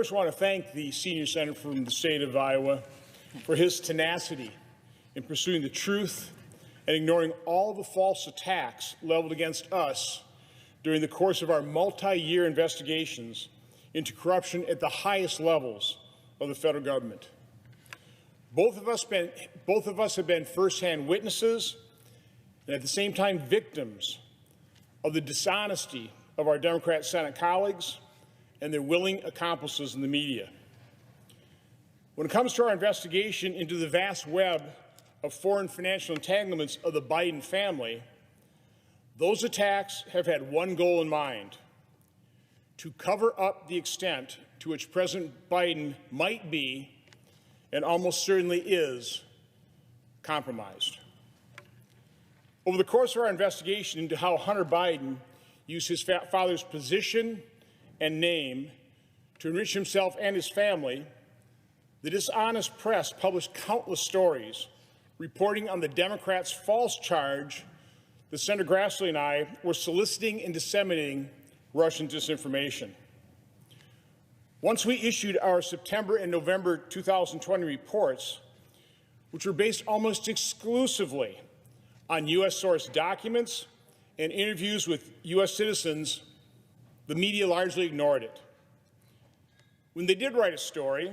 first want to thank the senior senator from the state of Iowa for his tenacity in pursuing the truth and ignoring all the false attacks leveled against us during the course of our multi-year investigations into corruption at the highest levels of the federal government. Both of us have been firsthand witnesses and at the same time victims of the dishonesty of our Democrat Senate colleagues and their willing accomplices in the media. When it comes to our investigation into the vast web of foreign financial entanglements of the Biden family, those attacks have had one goal in mind: to cover up the extent to which President Biden might be, and almost certainly is, compromised. Over the course of our investigation into how Hunter Biden used his father's position and name to enrich himself and his family, the dishonest press published countless stories reporting on the Democrats' false charge that Senator Grassley and I were soliciting and disseminating Russian disinformation. Once we issued our September and November 2020 reports, which were based almost exclusively on U.S.-sourced documents and interviews with U.S. citizens, the media largely ignored it. When they did write a story,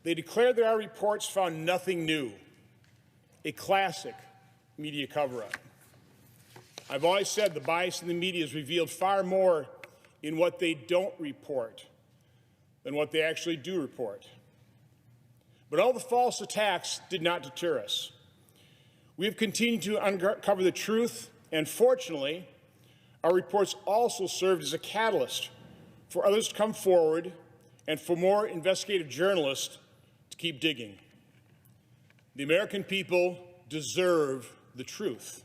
they declared that our reports found nothing new, a classic media cover-up. I've always said the bias in the media is revealed far more in what they don't report than what they actually do report. But all the false attacks did not deter us. We have continued to uncover the truth, and fortunately, our reports also served as a catalyst for others to come forward and for more investigative journalists to keep digging. The American people deserve the truth.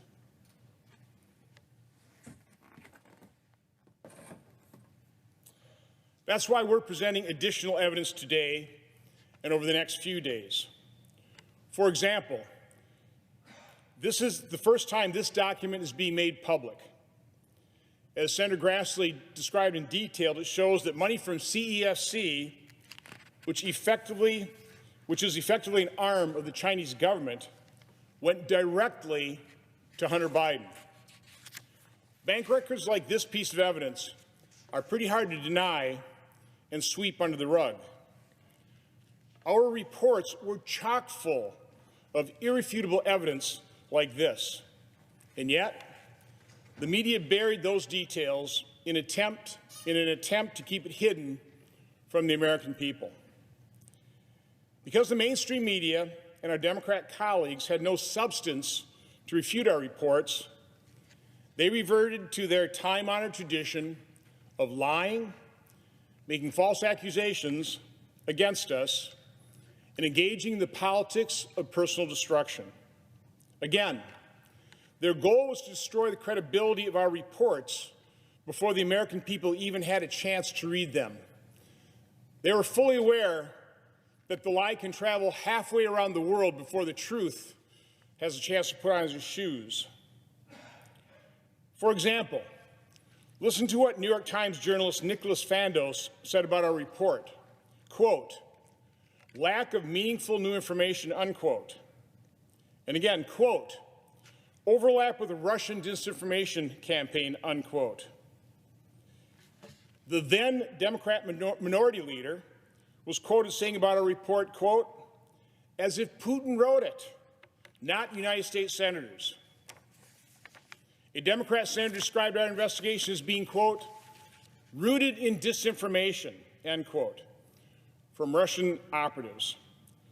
That's why we're presenting additional evidence today and over the next few days. For example, this is the first time this document is being made public. As Senator Grassley described in detail, it shows that money from CEFC, which is effectively an arm of the Chinese government, went directly to Hunter Biden. Bank records like this piece of evidence are pretty hard to deny and sweep under the rug. Our reports were chock full of irrefutable evidence like this, and yet the media buried those details in an attempt to keep it hidden from the American people. Because the mainstream media and our Democrat colleagues had no substance to refute our reports, they reverted to their time-honored tradition of lying, making false accusations against us, and engaging in the politics of personal destruction. Again, their goal was to destroy the credibility of our reports before the American people even had a chance to read them. They were fully aware that the lie can travel halfway around the world before the truth has a chance to put on its shoes. For example, listen to what New York Times journalist Nicholas Fandos said about our report. Quote, "Lack of meaningful new information," unquote. And again, quote, "Overlap with a Russian disinformation campaign," unquote. The then Democrat minority leader was quoted saying about our report, quote, "As if Putin wrote it, not United States senators." A Democrat senator described our investigation as being, quote, "rooted in disinformation," end quote, from Russian operatives.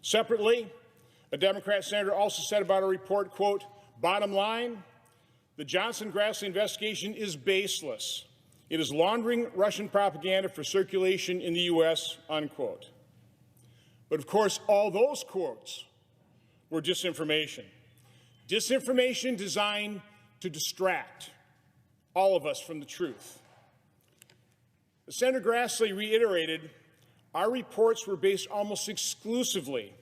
Separately, a Democrat senator also said about our report, quote, "Bottom line, the Johnson-Grassley investigation is baseless. It is laundering Russian propaganda for circulation in the U.S., unquote." But of course, all those quotes were disinformation. Disinformation designed to distract all of us from the truth. As Senator Grassley reiterated, our reports were based almost exclusively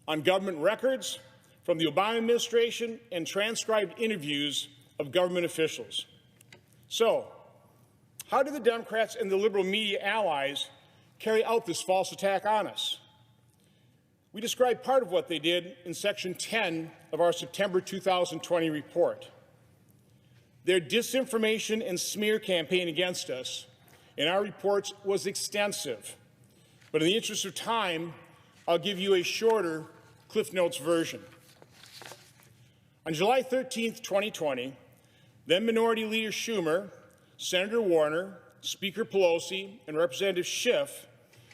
on government records from the Obama administration and transcribed interviews of government officials. So, how did the Democrats and the liberal media allies carry out this false attack on us. We describe part of what they did in Section 10 of our September 2020 report. Their disinformation and smear campaign against us in our reports was extensive, but in the interest of time, I'll give you a shorter Cliff Notes version. On July 13, 2020, then Minority Leader Schumer, Senator Warner, Speaker Pelosi, and Representative Schiff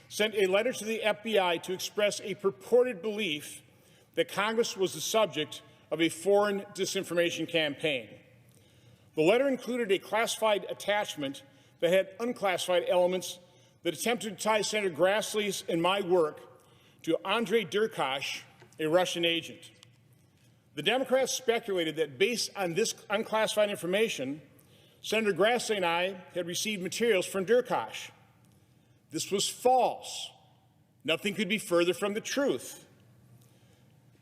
sent a letter to the FBI to express a purported belief that Congress was the subject of a foreign disinformation campaign. The letter included a classified attachment that had unclassified elements that attempted to tie Senator Grassley's and my work to Andrei Derkach, a Russian agent. The Democrats speculated that based on this unclassified information, Senator Grassley and I had received materials from Derkach. This was false. Nothing could be further from the truth.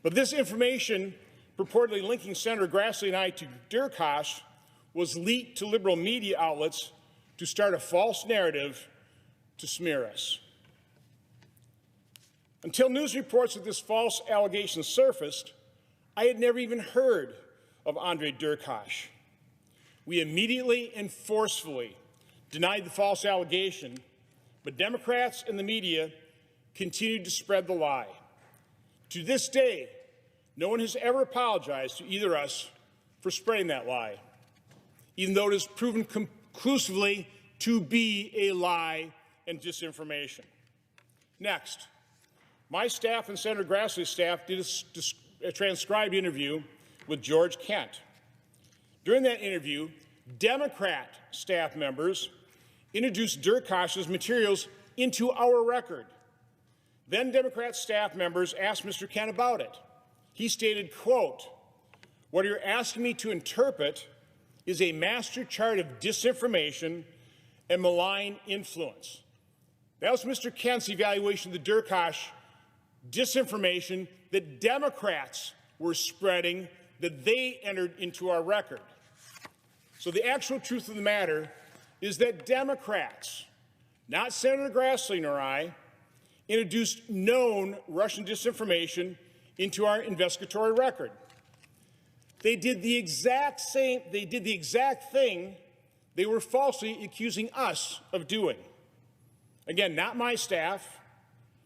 But this information purportedly linking Senator Grassley and I to Derkach was leaked to liberal media outlets to start a false narrative to smear us. Until news reports of this false allegation surfaced, I had never even heard of Andrei Derkach. We immediately and forcefully denied the false allegation, but Democrats and the media continued to spread the lie. To this day, no one has ever apologized to either of us for spreading that lie, even though it is proven conclusively to be a lie and disinformation. Next, my staff and Senator Grassley's staff did a transcribed interview with George Kent. During that interview, Democrat staff members introduced Derkach's materials into our record. Then Democrat staff members asked Mr. Kent about it. He stated, quote, "What you're asking me to interpret is a master chart of disinformation and malign influence." That was Mr. Kent's evaluation of the Derkach disinformation that Democrats were spreading that they entered into our record. So the actual truth of the matter is that Democrats, not Senator Grassley nor I, introduced known Russian disinformation into our investigatory record. They did the exact thing they were falsely accusing us of doing. Again, not my staff,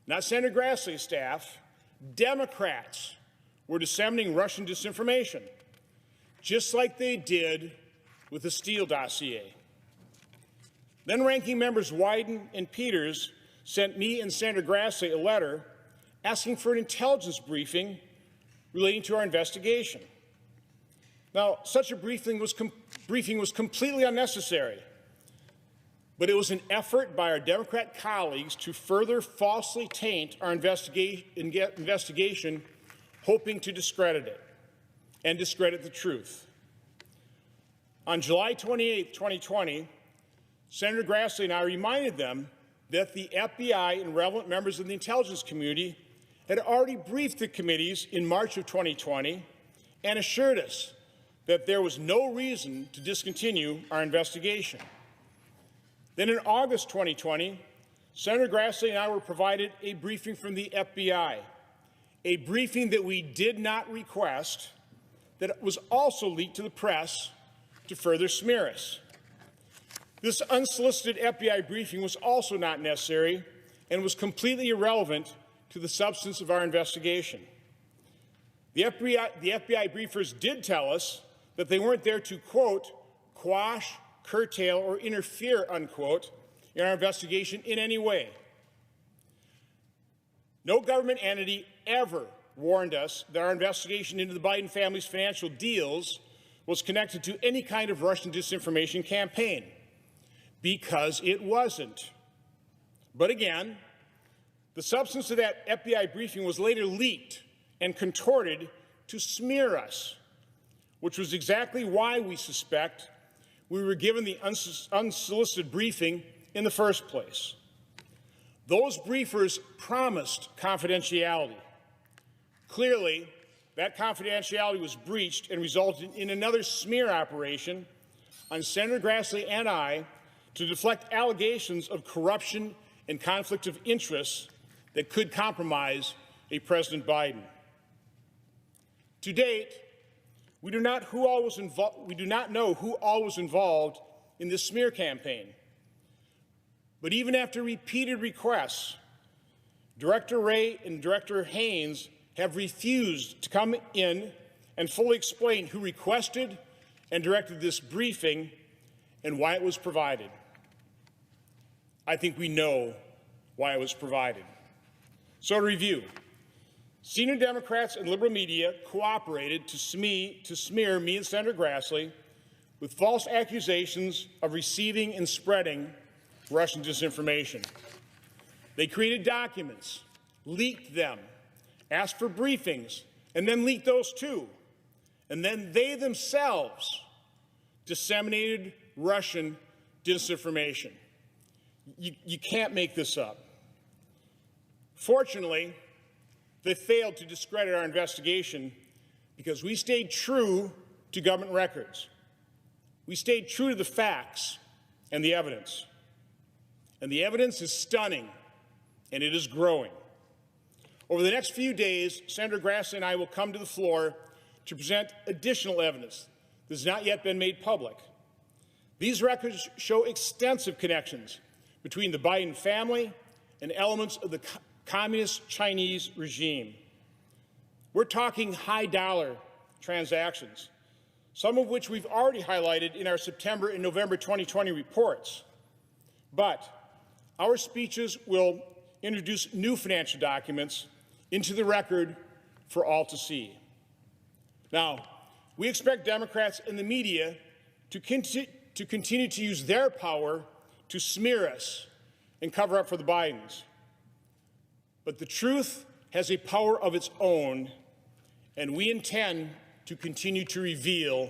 not Senator Grassley's staff. Democrats were disseminating Russian disinformation, just like they did with the Steele dossier. Then ranking members Wyden and Peters sent me and Senator Grassley a letter asking for an intelligence briefing relating to our investigation. Now, such a briefing was completely unnecessary, but it was an effort by our Democrat colleagues to further falsely taint our investigation, hoping to discredit it and discredit the truth. On July 28, 2020, Senator Grassley and I reminded them that the FBI and relevant members of the intelligence community had already briefed the committees in March of 2020 and assured us that there was no reason to discontinue our investigation. Then in August 2020, Senator Grassley and I were provided a briefing from the FBI, a briefing that we did not request, that was also leaked to the press to further smear us. This unsolicited FBI briefing was also not necessary and was completely irrelevant to the substance of our investigation. The FBI briefers did tell us that they weren't there to, quote, quash, curtail, or interfere, unquote, in our investigation in any way. No government entity ever warned us that our investigation into the Biden family's financial deals was connected to any kind of Russian disinformation campaign, because it wasn't. But again, the substance of that FBI briefing was later leaked and contorted to smear us, which was exactly why we suspect we were given the unsolicited briefing in the first place. Those briefers promised confidentiality. Clearly, that confidentiality was breached and resulted in another smear operation on Senator Grassley and I to deflect allegations of corruption and conflict of interests that could compromise a President Biden. To date, we do not know who all was involved in this smear campaign. But even after repeated requests, Director Wray and Director Haynes have refused to come in and fully explain who requested and directed this briefing and why it was provided. I think we know why it was provided. So to review, senior Democrats and liberal media cooperated to smear me and Senator Grassley with false accusations of receiving and spreading Russian disinformation. They created documents, leaked them, asked for briefings, and then leaked those too. And then they themselves disseminated Russian disinformation. You can't make this up. Fortunately, they failed to discredit our investigation because we stayed true to government records. We stayed true to the facts and the evidence. And the evidence is stunning, and it is growing. Over the next few days, Senator Grassley and I will come to the floor to present additional evidence that has not yet been made public. These records show extensive connections between the Biden family and elements of the communist Chinese regime. We're talking high-dollar transactions, some of which we've already highlighted in our September and November 2020 reports. But our speeches will introduce new financial documents into the record for all to see. Now, we expect Democrats and the media to continue to use their power to smear us and cover up for the Bidens. But the truth has a power of its own, and we intend to continue to reveal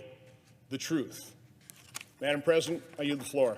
the truth. Madam President, I yield the floor.